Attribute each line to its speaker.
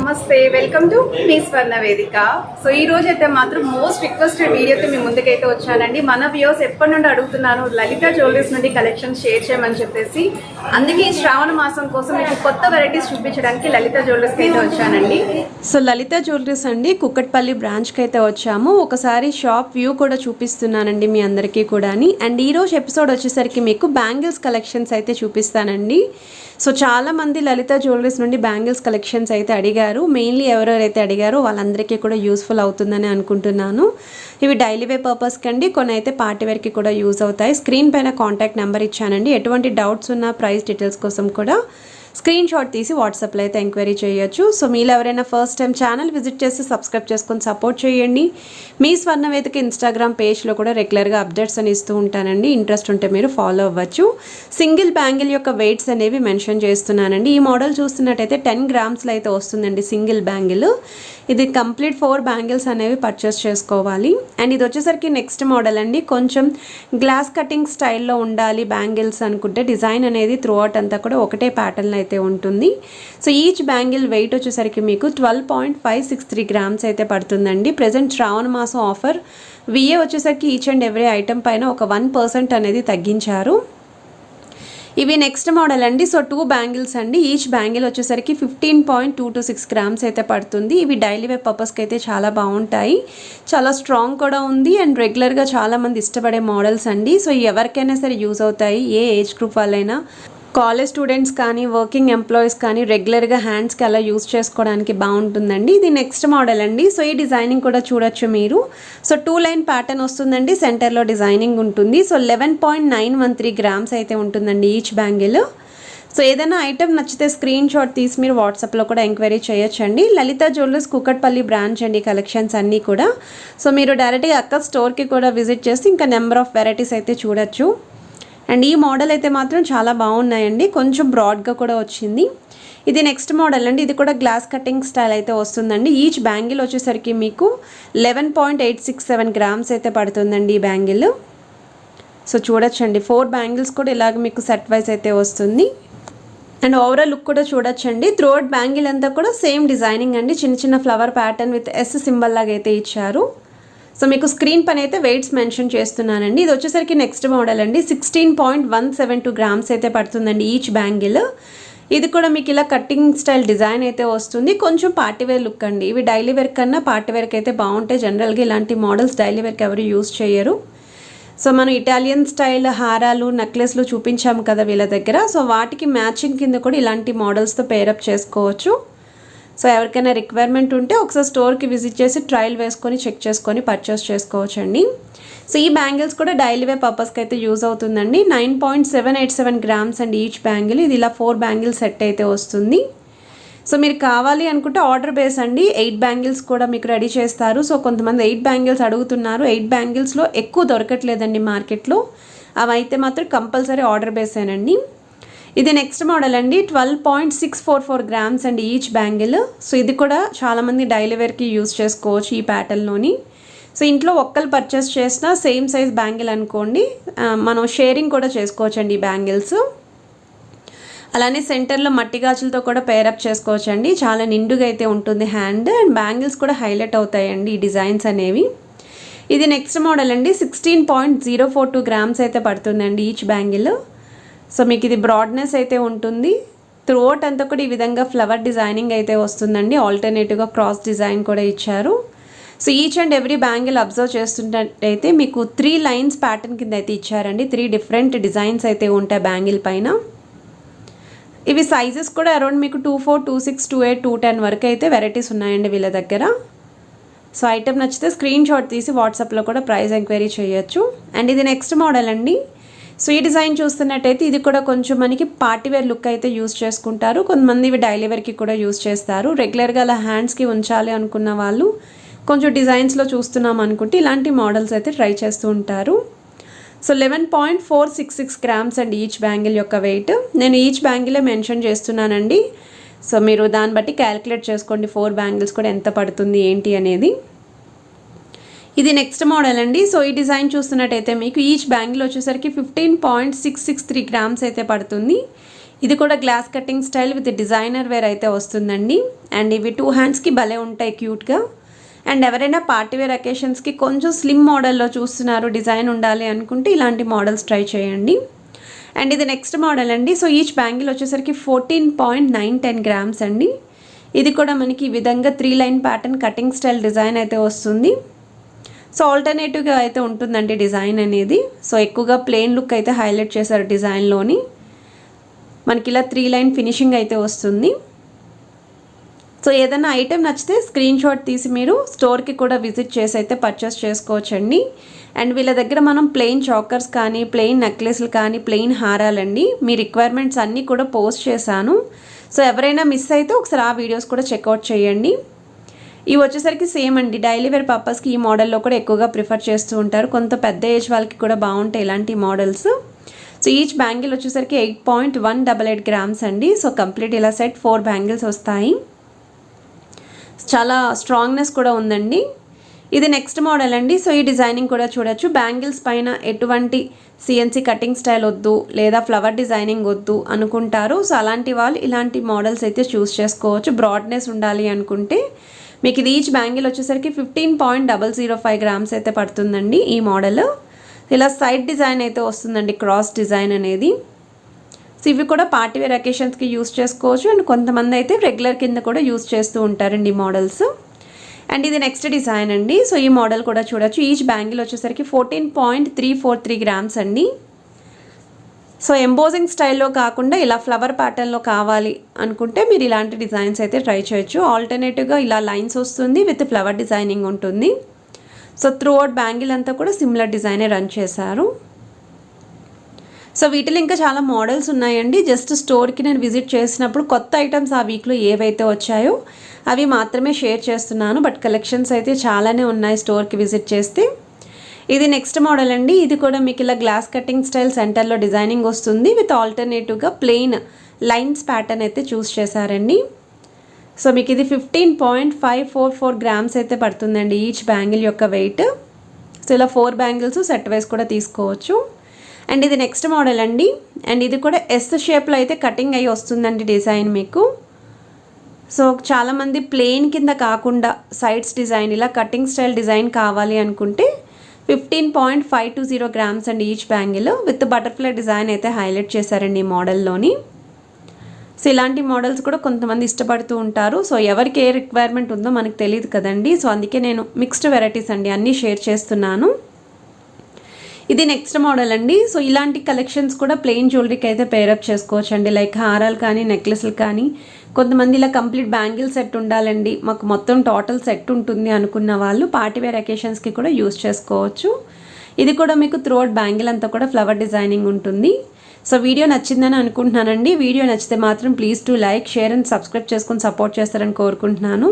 Speaker 1: నమస్తే, welcome to me స్వర్ణ వేదిక. So ఈ రోజు అయితే మాత్రం మోస్ట్ రిక్వెస్టెడ్ వీడియోతో మీ ముందుకైతే వచ్చానండి. మన వ్యూవర్స్ ఎప్పటి నుండి అడుగుతున్నాను లలిత జ్యువెలరీస్ నుండి కలెక్షన్ షేర్ చేయమని చెప్పేసి, అందుకే ఈ శ్రావణ మాసం కోసం మీకు కొత్త వెరైటీస్ చూపించడానికి లలిత జ్యువెలరీస్కి అయితే వచ్చానండి.
Speaker 2: సో లలిత జ్యువెలరీస్ అండి కుక్కట్పల్లి బ్రాంచ్కి అయితే వచ్చాము. ఒకసారి షాప్ వ్యూ కూడా చూపిస్తున్నానండి మీ అందరికీ కూడా. అండ్ ఈరోజు ఎపిసోడ్ వచ్చేసరికి మీకు బ్యాంగిల్స్ కలెక్షన్స్ అయితే చూపిస్తానండి. సో చాలామంది లలిత జ్యువెలరీస్ నుండి బ్యాంగిల్స్ కలెక్షన్స్ అయితే అడిగారు. మెయిన్లీ ఎవరెవరైతే అడిగారో వాళ్ళందరికీ కూడా యూస్ఫుల్ అవుతుందని అనుకుంటున్నాను. ఇవి డైలీ వే పర్పస్కి అండి, కొన్ని అయితే పార్టీ వేర్కి కూడా యూజ్ అవుతాయి. స్క్రీన్ పైన కాంటాక్ట్ నెంబర్ ఇచ్చానండి. ఎటువంటి డౌట్స్ ఉన్నా ప్రైస్ డీటెయిల్స్ కోసం కూడా స్క్రీన్ షాట్ తీసి వాట్సాప్లో అయితే ఎంక్వైరీ చేయొచ్చు. సో మీరు ఎవరైనా ఫస్ట్ టైం ఛానల్ విజిట్ చేసి సబ్స్క్రైబ్ చేసుకొని సపోర్ట్ చేయండి. మీ స్వర్ణవేదిక ఇన్స్టాగ్రామ్ పేజ్లో కూడా రెగ్యులర్గా అప్డేట్స్ అని ఇస్తూ ఉంటానండి. ఇంట్రెస్ట్ ఉంటే మీరు ఫాలో అవ్వచ్చు. సింగిల్ బ్యాంగిల్ యొక్క వెయిట్స్ అనేవి మెన్షన్ చేస్తున్నానండి. ఈ మోడల్ చూస్తున్నట్టయితే 10 గ్రామ్స్లో అయితే వస్తుందండి సింగిల్ బ్యాంగిల్. ఇది కంప్లీట్ 4 బ్యాంగిల్స్ అనేవి పర్చేస్ చేసుకోవాలి. అండ్ ఇది వచ్చేసరికి నెక్స్ట్ మోడల్ అండి. కొంచెం గ్లాస్ కటింగ్ స్టైల్లో ఉండాలి బ్యాంగిల్స్ అనుకుంటే డిజైన్ అనేది త్రూ అవుట్ అంతా కూడా ఒకటే ప్యాటర్న్ అయితే ఉంటుంది. సో ఈచ్ బ్యాంగిల్ వెయిట్ వచ్చేసరికి మీకు 12.563 గ్రామ్స్ అయితే పడుతుందండి. ప్రజెంట్ శ్రావణ మాసం ఆఫర్ విఏ వచ్చేసరికి ఈచ్ అండ్ ఎవ్రీ ఐటమ్ పైన ఒక 1% అనేది తగ్గించారు. ఇవి నెక్స్ట్ మోడల్ అండి. సో 2 బ్యాంగిల్స్ అండి. ఈచ్ బ్యాంగిల్ వచ్చేసరికి 15.226 గ్రామ్స్ అయితే పడుతుంది. ఇవి డైలీ వేర్ పర్పస్కి అయితే చాలా బాగుంటాయి. చాలా స్ట్రాంగ్ కూడా ఉంది అండ్ రెగ్యులర్గా చాలామంది ఇష్టపడే మోడల్స్ అండి. సో ఎవరికైనా సరే యూజ్ అవుతాయి. ఏ ఏజ్ గ్రూప్ వాళ్ళైనా, కాలేజ్ స్టూడెంట్స్ కానీ, వర్కింగ్ ఎంప్లాయీస్ కానీ రెగ్యులర్గా హ్యాండ్స్కి అలా యూజ్ చేసుకోవడానికి బాగుంటుందండి. ఇది నెక్స్ట్ మోడల్ అండి. సో ఈ డిజైనింగ్ కూడా చూడొచ్చు మీరు. సో 2 లైన్ ప్యాటర్న్ వస్తుందండి. సెంటర్లో డిజైనింగ్ ఉంటుంది. సో 11.913 గ్రామ్స్ అయితే ఉంటుందండి ఈచ్ బ్యాంగిల్. సో ఏదైనా ఐటమ్ నచ్చితే స్క్రీన్ షాట్ తీసి మీరు వాట్సాప్లో కూడా ఎంక్వైరీ చేయొచ్చండి. లలిత జ్యువెలర్స్ కుక్కట్పల్లి బ్రాంచ్ అండి కలెక్షన్స్ అన్నీ కూడా. సో మీరు డైరెక్ట్గా అక్క స్టోర్కి కూడా విజిట్ చేసి ఇంకా నెంబర్ ఆఫ్ వెరైటీస్ అయితే చూడొచ్చు. అండ్ ఈ మోడల్ అయితే మాత్రం చాలా బాగున్నాయండి. కొంచెం బ్రాడ్గా కూడా వచ్చింది. ఇది నెక్స్ట్ మోడల్ అండి. ఇది కూడా గ్లాస్ కటింగ్ స్టైల్ అయితే వస్తుందండి. ఈచ్ బ్యాంగిల్ వచ్చేసరికి మీకు 11.867 గ్రామ్స్ అయితే పడుతుందండి ఈ బ్యాంగిల్. సో చూడొచ్చండి 4 బ్యాంగిల్స్ కూడా ఇలాగ మీకు సెట్ వైజ్ అయితే వస్తుంది. అండ్ ఓవరాల్ లుక్ కూడా చూడొచ్చండి. త్రూఅవుట్ బ్యాంగిల్ అంతా కూడా సేమ్ డిజైనింగ్ అండి. చిన్న చిన్న flower pattern with yes symbol లాగా అయితే ఇచ్చారు. సో మీకు స్క్రీన్ పైన అయితే వెయిట్స్ మెన్షన్ చేస్తున్నానండి. ఇది వచ్చేసరికి నెక్స్ట్ మోడల్ అండి. 16.172 గ్రామ్స్ అయితే పడుతుందండి ఈచ్ బ్యాంగిల్. ఇది కూడా మీకు ఇలా కట్టింగ్ స్టైల్ డిజైన్ అయితే వస్తుంది. కొంచెం పార్టీవేర్ లుక్ అండి. ఇవి డైలీ వేర్ కన్నా పార్టీవేర్కి అయితే బాగుంటాయి. జనరల్గా ఇలాంటి మోడల్స్ డైలీ వేర్కి ఎవరు యూజ్ చేయరు. సో మనం ఇటాలియన్ స్టైల్ హారాలు, నెక్లెస్లు చూపించాము కదా వీళ్ళ దగ్గర. సో వాటికి మ్యాచింగ్ కింద కూడా ఇలాంటి మోడల్స్తో పేరప్ చేసుకోవచ్చు. సో ఎవరికైనా రిక్వైర్మెంట్ ఉంటే ఒకసారి స్టోర్కి విజిట్ చేసి ట్రయల్ వేసుకొని చెక్ చేసుకొని పర్చేస్ చేసుకోవచ్చండి. సో ఈ బ్యాంగిల్స్ కూడా డైలీ వేర్ పర్పస్కి అయితే యూజ్ అవుతుందండి. 9.787 గ్రామ్స్ అండి ఈచ్ బ్యాంగిల్. ఇది ఇలా 4 బ్యాంగిల్ సెట్ అయితే వస్తుంది. సో మీరు కావాలి అనుకుంటే ఆర్డర్ బేస్ అండి. 8 బ్యాంగిల్స్ కూడా మీకు రెడీ చేస్తారు. సో కొంతమంది 8 బ్యాంగిల్స్ అడుగుతున్నారు. 8 బ్యాంగిల్స్లో ఎక్కువ దొరకట్లేదండి మార్కెట్లో. అవి అయితే మాత్రం కంపల్సరీ ఆర్డర్ బేసేనండి. ఇది నెక్స్ట్ మోడల్ అండి. 12.644 గ్రామ్స్ అండి ఈచ్ బ్యాంగిల్. సో ఇది కూడా చాలామంది డైలీ వేర్కి యూజ్ చేసుకోవచ్చు ఈ ప్యాటర్న్లోని. సో ఇంట్లో ఒక్కరు పర్చేస్ చేసినా సేమ్ సైజ్ బ్యాంగిల్ అనుకోండి, మనం షేరింగ్ కూడా చేసుకోవచ్చండి ఈ బ్యాంగిల్స్. అలానే సెంటర్లో మట్టి గాజులతో కూడా పేరప్ చేసుకోవచ్చండి. చాలా నిండుగా అయితే ఉంటుంది హ్యాండ్. అండ్ బ్యాంగిల్స్ కూడా హైలైట్ అవుతాయండి ఈ డిజైన్స్ అనేవి. ఇది నెక్స్ట్ మోడల్ అండి. 16.042 గ్రామ్స్ అయితే పడుతుందండి ఈచ్ బ్యాంగిల్. సో మీకు ఇది బ్రాడ్నెస్ అయితే ఉంటుంది. త్రూఅవుట్ అంతా కూడా ఈ విధంగా ఫ్లవర్ డిజైనింగ్ అయితే వస్తుందండి. ఆల్టర్నేటివ్గా క్రాస్ డిజైన్ కూడా ఇచ్చారు. So each and every bangle observe చేస్తుంటే మీకు 3 లైన్స్ ప్యాటర్న్ కింద అయితే ఇచ్చారండి. 3 డిఫరెంట్ డిజైన్స్ అయితే ఉంటాయి బ్యాంగిల్ పైన. ఇవి సైజెస్ కూడా అరౌండ్ మీకు 24, 26, 28, 210 వరకు అయితే వెరైటీస్ ఉన్నాయండి వీళ్ళ దగ్గర. సో ఐటమ్ నచ్చితే స్క్రీన్ షాట్ తీసి వాట్సాప్లో కూడా ప్రైస్ ఎంక్వైరీ చేయొచ్చు. అండ్ ఇది నెక్స్ట్ మోడల్ అండి. సో ఈ డిజైన్ చూస్తున్నట్టయితే ఇది కూడా కొంచెం మనకి పార్టీవేర్ లుక్ అయితే యూజ్ చేసుకుంటారు. కొంతమంది ఇవి డైలీ వేర్కి కూడా యూజ్ చేస్తారు. రెగ్యులర్గా అలా హ్యాండ్స్కి ఉంచాలి అనుకున్న వాళ్ళు కొంచెం డిజైన్స్లో చూస్తున్నాం అనుకుంటే ఇలాంటి మోడల్స్ అయితే ట్రై చేస్తూ ఉంటారు. సో 11.466 గ్రామ్స్ అండి ఈచ్ బ్యాంగిల్ యొక్క వెయిట్. నేను ఈచ్ బ్యాంగిలే మెన్షన్ చేస్తున్నానండి. సో మీరు దాన్ని బట్టి క్యాలిక్యులేట్ చేసుకోండి 4 బ్యాంగిల్స్ కూడా ఎంత పడుతుంది ఏంటి అనేది. ఇది నెక్స్ట్ మోడల్ అండి. సో ఈ డిజైన్ చూస్తున్నట్టయితే మీకు ఈచ్ బ్యాంగిల్ వచ్చేసరికి 15.663 గ్రామ్స్ అయితే పడుతుంది. ఇది కూడా glass cutting style with designer wear అయితే వస్తుందండి. అండ్ ఇవి 2 హ్యాండ్స్కి భలే ఉంటాయి క్యూట్గా. అండ్ ఎవరైనా పార్టీ వేర్ అకేషన్స్కి కొంచెం స్లిమ్ మోడల్లో చూస్తున్నారు, డిజైన్ ఉండాలి అనుకుంటే ఇలాంటి మోడల్స్ ట్రై చేయండి. అండ్ ఇది నెక్స్ట్ మోడల్ అండి. సో ఈచ్ బ్యాంగిల్ వచ్చేసరికి 14.910 గ్రామ్స్ అండి. ఇది కూడా మనకి ఈ విధంగా 3 line pattern cutting style design అయితే వస్తుంది. సో ఆల్టర్నేటివ్గా అయితే ఉంటుందండి డిజైన్ అనేది. సో ఎక్కువగా ప్లెయిన్ లుక్ అయితే హైలైట్ చేశారు డిజైన్లోని. మనకి ఇలా 3 లైన్ ఫినిషింగ్ అయితే వస్తుంది. సో ఏదైనా ఐటెం నచ్చితే స్క్రీన్ షాట్ తీసి మీరు స్టోర్కి కూడా విజిట్ చేసి అయితే పర్చేస్ చేసుకోవచ్చండి. అండ్ వీళ్ళ దగ్గర మనం ప్లెయిన్ చాకర్స్ కానీ, ప్లెయిన్ నెక్లెస్లు కానీ, ప్లెయిన్ హారాలండి, మీ రిక్వైర్మెంట్స్ అన్నీ కూడా పోస్ట్ చేశాను. సో ఎవరైనా మిస్ అయితే ఒకసారి ఆ వీడియోస్ కూడా చెక్అవుట్ చేయండి. ఇవి వచ్చేసరికి సేమ్ అండి, డైలీ వేర్ పర్పస్కి ఈ మోడల్లో కూడా ఎక్కువగా ప్రిఫర్ చేస్తూ ఉంటారు. కొంత పెద్ద ఏజ్ వాళ్ళకి కూడా బాగుంటాయి ఇలాంటి మోడల్స్. సో ఈచ్ బ్యాంగిల్ వచ్చేసరికి 8.188 గ్రామ్స్ అండి. సో కంప్లీట్ ఇలా సెట్ 4 బ్యాంగిల్స్ వస్తాయి. చాలా స్ట్రాంగ్నెస్ కూడా ఉందండి. ఇది నెక్స్ట్ మోడల్ అండి. సో ఈ డిజైనింగ్ కూడా చూడొచ్చు. బ్యాంగిల్స్ పైన ఎటువంటి సిఎన్సి కటింగ్ స్టైల్ వద్దు, లేదా ఫ్లవర్ డిజైనింగ్ వద్దు అనుకుంటారు. సో అలాంటి వాళ్ళు ఇలాంటి మోడల్స్ అయితే చూస్ చేసుకోవచ్చు. బ్రాడ్నెస్ ఉండాలి అనుకుంటే మీకు ఇది ఈచ్ బ్యాంగిల్ వచ్చేసరికి 15.005 గ్రామ్స్ అయితే పడుతుందండి. ఈ మోడల్ ఇలా సైడ్ డిజైన్ అయితే వస్తుందండి, క్రాస్ డిజైన్ అనేది. సో ఇవి కూడా పార్టీ వేర్ అకేషన్స్కి యూస్ చేసుకోవచ్చు. అండ్ కొంతమంది అయితే రెగ్యులర్ కింద కూడా యూస్ చేస్తూ ఉంటారండి ఈ మోడల్స్. అండ్ ఇది నెక్స్ట్ డిజైన్ అండి. సో ఈ మోడల్ కూడా చూడొచ్చు. ఈచ్ బ్యాంగిల్ వచ్చేసరికి 14.343 గ్రామ్స్ అండి. సో ఎంబోజింగ్ స్టైల్లో కాకుండా ఇలా ఫ్లవర్ ప్యాటర్న్లో కావాలి అనుకుంటే మీరు ఇలాంటి డిజైన్స్ అయితే ట్రై చేయొచ్చు. ఆల్టర్నేటివ్గా ఇలా లైన్స్ వస్తుంది, విత్ ఫ్లవర్ డిజైనింగ్ ఉంటుంది. సో త్రూ అవుట్ బ్యాంగిల్ అంతా కూడా సిమిలర్ డిజైనే రన్ చేశారు. సో వీటిలో ఇంకా చాలా మోడల్స్ ఉన్నాయండి. జస్ట్ స్టోర్కి నేను విజిట్ చేసినప్పుడు కొత్త ఐటమ్స్ ఆ వీక్లో ఏవైతే వచ్చాయో అవి మాత్రమే షేర్ చేస్తున్నాను. బట్ కలెక్షన్స్ అయితే చాలానే ఉన్నాయి స్టోర్కి విజిట్ చేస్తే. ఇది నెక్స్ట్ మోడల్ అండి. ఇది కూడా మీకు ఇలా గ్లాస్ కటింగ్ స్టైల్ సెంటర్లో డిజైనింగ్ వస్తుంది, విత్ ఆల్టర్నేటివ్గా ప్లెయిన్ లైన్స్ ప్యాటర్న్ అయితే చూస్ చేశారండి. సో మీకు ఇది 15.544 గ్రామ్స్ అయితే పడుతుందండి ఈచ్ బ్యాంగిల్ యొక్క వెయిట్. సో ఇలా 4 బ్యాంగిల్స్ సెట్ వైస్ కూడా తీసుకోవచ్చు. అండ్ ఇది నెక్స్ట్ మోడల్ అండి. అండ్ ఇది కూడా ఎస్ షేప్లో అయితే కటింగ్ అయ్యి వస్తుందండి డిజైన్ మీకు. సో చాలామంది ప్లెయిన్ కింద కాకుండా సైడ్స్ డిజైన్ ఇలా కటింగ్ స్టైల్ డిజైన్ కావాలి అనుకుంటే 15.520 గ్రామ్స్ అండి each bangle, with butterfly design అయితే హైలైట్ చేశారండి ఈ మోడల్లోని. సో ఇలాంటి మోడల్స్ కూడా కొంతమంది ఇష్టపడుతూ ఉంటారు. సో ఎవరికి ఏ రిక్వైర్మెంట్ ఉందో మనకు తెలియదు కదండి. సో అందుకే నేను మిక్స్డ్ వెరైటీస్ అండి అన్నీ షేర్ చేస్తున్నాను. ఇది నెక్స్ట్ మోడల్ అండి. సో ఇలాంటి కలెక్షన్స్ కూడా ప్లెయిన్ జ్యువెలరీకి అయితే పేరప్ చేసుకోవచ్చు అండి. లైక్ హారాలు కానీ, నెక్లెస్లు కానీ. కొంతమంది ఇలా కంప్లీట్ బ్యాంగిల్ సెట్ ఉండాలండి, మాకు మొత్తం టోటల్ సెట్ ఉంటుంది అనుకున్న వాళ్ళు పార్టీ వేర్ అకేషన్స్కి కూడా యూస్ చేసుకోవచ్చు. ఇది కూడా మీకు త్రూ అవుట్ బ్యాంగిల్ అంతా కూడా ఫ్లవర్ డిజైనింగ్ ఉంటుంది. సో వీడియో నచ్చిందని అనుకుంటున్నానండి. వీడియో నచ్చితే మాత్రం please to like, share and subscribe చేసుకొని సపోర్ట్ చేస్తారని కోరుకుంటున్నాను.